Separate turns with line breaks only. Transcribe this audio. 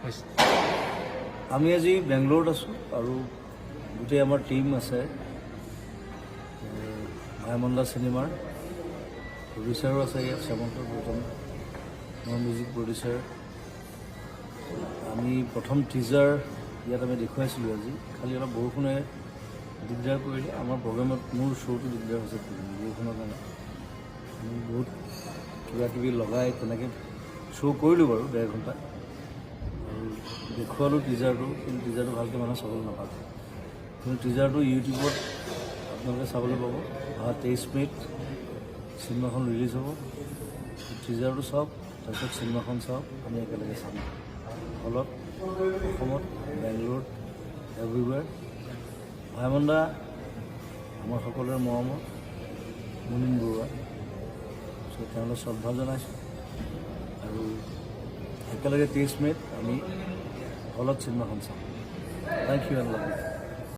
হৈছে?
আমি আজি বেংগলোৰত আছোঁ আৰু গোটেই আমাৰ টীম আছে ভাইমন্দা চিনেমাৰ প্ৰডিউচাৰো আছে ইয়াত শ্যামন্ত গৌতম মোৰ মিউজিক প্ৰডিউচাৰ আমি প্ৰথম টিজাৰ ইয়াত আমি দেখুৱাইছিলোঁ আজি খালি অলপ বৰষুণে দিগদাৰ কৰিলে আমাৰ প্ৰগ্ৰেমত মোৰ শ্ব'টো দিগদাৰ হৈছে বৰষুণৰ কাৰণে আমি বহুত কিবাকিবি লগাই তেনেকৈ শ্ব' কৰিলোঁ বাৰু 1.5 ঘণ্টা আৰু দেখুৱালোঁ টিজাৰটো কিন্তু টিজাৰটো ভালকৈ মানুহে চাবলৈ নাপালে কিন্তু টিজাৰটো ইউটিউবত আপোনালোকে চাবলৈ পাব অহা 23 মে'ত চিনেমাখন ৰিলিজ হ'ব টিজাৰটো চাওক তাৰপিছত চিনেমাখন চাওক আমি একেলগে চাম হলত অসমত বেংগলোৰত এভৰিৱেৰ ভাইমন্দা আমাৰ সকলোৰে মৰমৰ মুনীন বৰুৱা চ' তেওঁলোকে শ্ৰদ্ধা জনাইছোঁ আৰু একেলগে 23 মে'ত আমি হলত চিনেমাখন চাম thank you and love U